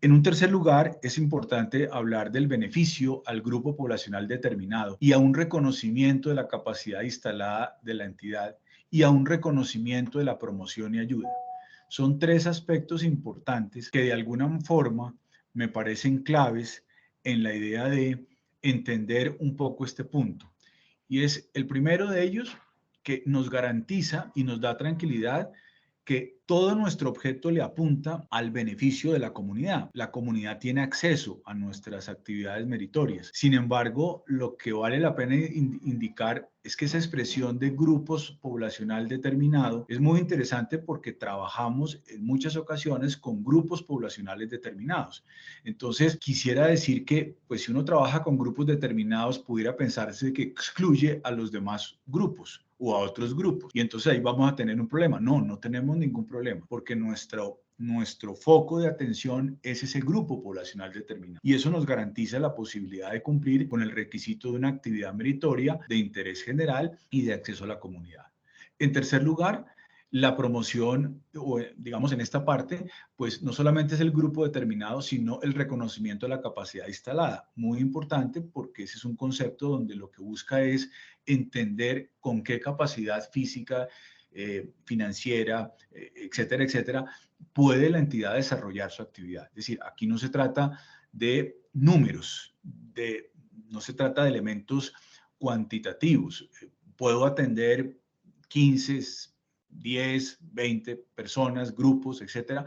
En un tercer lugar, es importante hablar del beneficio al grupo poblacional determinado y a un reconocimiento de la capacidad instalada de la entidad y a un reconocimiento de la promoción y ayuda. Son tres aspectos importantes que de alguna forma me parecen claves en la idea de entender un poco este punto. Y es el primero de ellos que nos garantiza y nos da tranquilidad que todo nuestro objeto le apunta al beneficio de la comunidad. La comunidad tiene acceso a nuestras actividades meritorias. Sin embargo, lo que vale la pena indicar es que esa expresión de grupos poblacional determinado es muy interesante porque trabajamos en muchas ocasiones con grupos poblacionales determinados. Entonces, quisiera decir que, pues, si uno trabaja con grupos determinados, pudiera pensarse que excluye a los demás grupos o a otros grupos. Y entonces ahí vamos a tener un problema. No, no tenemos ningún problema, porque nuestro foco de atención es ese grupo poblacional determinado. Y eso nos garantiza la posibilidad de cumplir con el requisito de una actividad meritoria de interés general y de acceso a la comunidad. En tercer lugar, la promoción, o digamos en esta parte, pues no solamente es el grupo determinado, sino el reconocimiento de la capacidad instalada. Muy importante porque ese es un concepto donde lo que busca es entender con qué capacidad física, financiera, etcétera, etcétera, puede la entidad desarrollar su actividad. Es decir, aquí no se trata de números, no se trata de elementos cuantitativos. Puedo atender 15, 10, 20 personas, grupos, etcétera,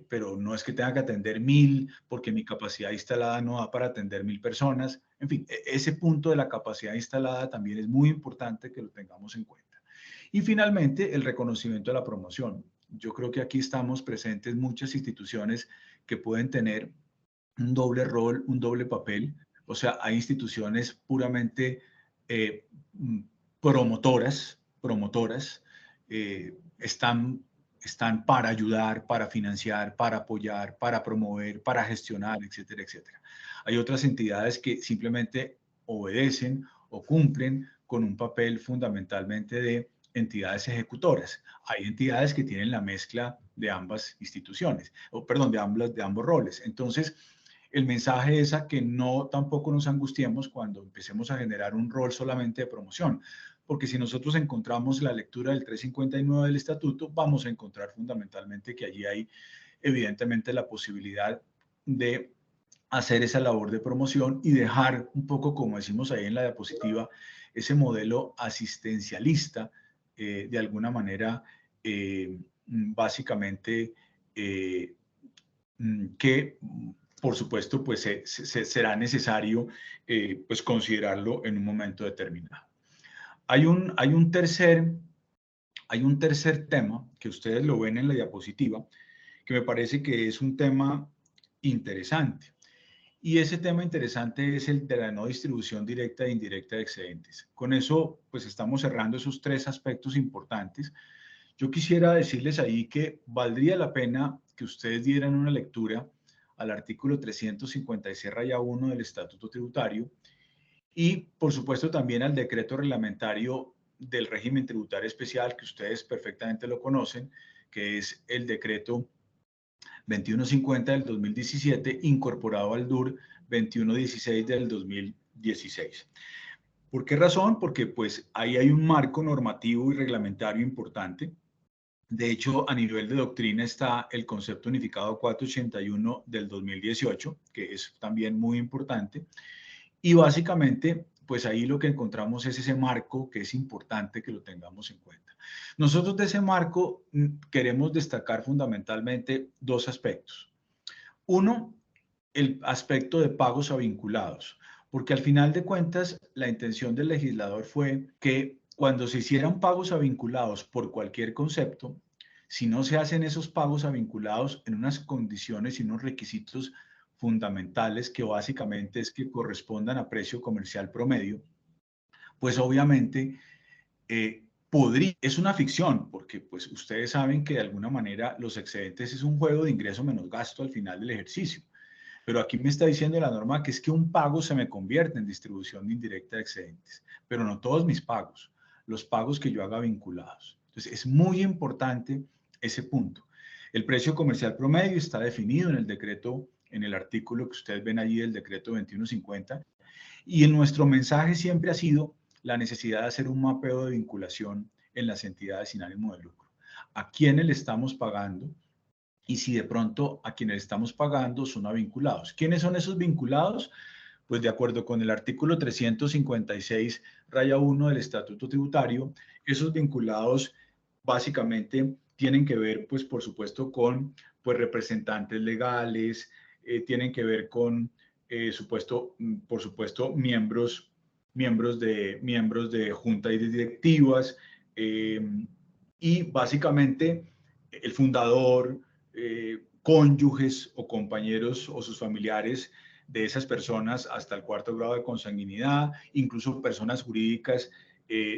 pero no es que tenga que atender 1000 porque mi capacidad instalada no da para atender 1000 personas. En fin, ese punto de la capacidad instalada también es muy importante que lo tengamos en cuenta. Y finalmente, el reconocimiento de la promoción. Yo creo que aquí estamos presentes muchas instituciones que pueden tener un doble rol, un doble papel. O sea, hay instituciones puramente eh, promotoras, están para ayudar, para financiar, para apoyar, para promover, para gestionar, etcétera, etcétera. Hay otras entidades que simplemente obedecen o cumplen con un papel fundamentalmente de entidades ejecutoras. Hay entidades que tienen la mezcla de ambas instituciones, o perdón, de ambos roles. Entonces, el mensaje es a que no tampoco nos angustiemos cuando empecemos a generar un rol solamente de promoción, porque si nosotros encontramos la lectura del 359 del estatuto, vamos a encontrar fundamentalmente que allí hay evidentemente la posibilidad de hacer esa labor de promoción y dejar un poco, como decimos ahí en la diapositiva, ese modelo asistencialista, de alguna manera, básicamente, que por supuesto, pues será necesario pues considerarlo en un momento determinado. Hay un tercer tema que ustedes lo ven en la diapositiva, que me parece que es un tema interesante. Y ese tema interesante es el de la no distribución directa e indirecta de excedentes. Con eso, pues estamos cerrando esos tres aspectos importantes. Yo quisiera decirles ahí que valdría la pena que ustedes dieran una lectura al artículo 356-1 del Estatuto Tributario y, por supuesto, también al decreto reglamentario del régimen tributario especial, que ustedes perfectamente lo conocen, que es el decreto 2150 del 2017, incorporado al DUR 2116 del 2016. ¿Por qué razón? Porque pues ahí hay un marco normativo y reglamentario importante. De hecho, a nivel de doctrina está el concepto unificado 481 del 2018, que es también muy importante. Y básicamente, pues ahí lo que encontramos es ese marco que es importante que lo tengamos en cuenta. Nosotros de ese marco queremos destacar fundamentalmente dos aspectos. Uno, el aspecto de pagos a vinculados, porque al final de cuentas la intención del legislador fue que cuando se hicieran pagos a vinculados por cualquier concepto, si no se hacen esos pagos a vinculados en unas condiciones y unos requisitos fundamentales que básicamente es que correspondan a precio comercial promedio, pues obviamente es una ficción, porque pues ustedes saben que de alguna manera los excedentes es un juego de ingreso menos gasto al final del ejercicio. Pero aquí me está diciendo la norma que es que un pago se me convierte en distribución indirecta de excedentes, pero no todos mis pagos, los pagos que yo haga vinculados. Entonces es muy importante ese punto. El precio comercial promedio está definido en el decreto, en el artículo que ustedes ven allí del decreto 2150, y en nuestro mensaje siempre ha sido la necesidad de hacer un mapeo de vinculación en las entidades sin ánimo de lucro. ¿A quiénes le estamos pagando? Y si de pronto a quienes le estamos pagando son a vinculados. ¿Quiénes son esos vinculados? Pues de acuerdo con el artículo 356, raya 1 del Estatuto Tributario, esos vinculados básicamente tienen que ver, pues por supuesto, con pues, representantes legales, tienen que ver con, por supuesto, miembros de junta y de directivas, y básicamente el fundador, cónyuges o compañeros o sus familiares de esas personas hasta el cuarto grado de consanguinidad, incluso personas jurídicas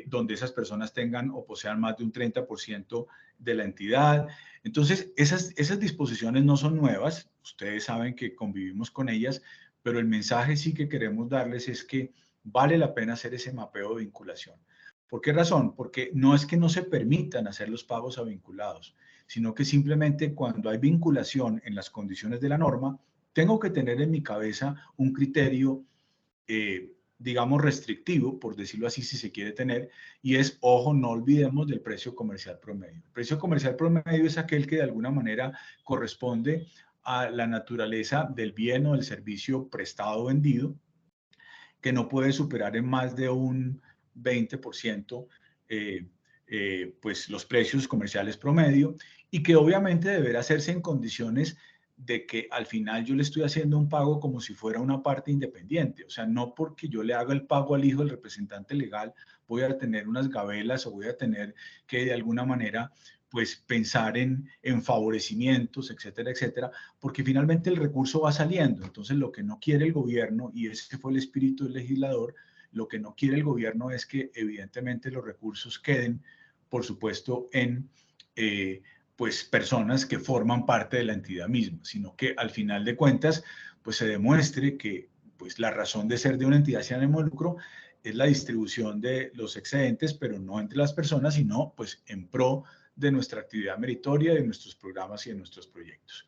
donde esas personas tengan o posean más de un 30% de la entidad. Entonces, esas disposiciones no son nuevas, ustedes saben que convivimos con ellas, pero el mensaje sí que queremos darles es que vale la pena hacer ese mapeo de vinculación. ¿Por qué razón? Porque no es que no se permitan hacer los pagos a vinculados, sino que simplemente cuando hay vinculación en las condiciones de la norma, tengo que tener en mi cabeza un criterio, digamos, restrictivo, por decirlo así, si se quiere tener, y es, ojo, no olvidemos del precio comercial promedio. El precio comercial promedio es aquel que de alguna manera corresponde a la naturaleza del bien o del servicio prestado o vendido, que no puede superar en más de un 20% pues los precios comerciales promedio, y que obviamente deberá hacerse en condiciones de que al final yo le estoy haciendo un pago como si fuera una parte independiente. O sea, no porque yo le haga el pago al hijo del representante legal voy a tener unas gabelas o voy a tener que de alguna manera pues pensar en favorecimientos, etcétera, etcétera, porque finalmente el recurso va saliendo. Entonces, lo que no quiere el gobierno, y ese fue el espíritu del legislador, lo que no quiere el gobierno es que evidentemente los recursos queden, por supuesto, en pues personas que forman parte de la entidad misma, sino que al final de cuentas, pues se demuestre que pues la razón de ser de una entidad sin ánimo de lucro es la distribución de los excedentes, pero no entre las personas, sino pues en pro de nuestra actividad meritoria, de nuestros programas y de nuestros proyectos.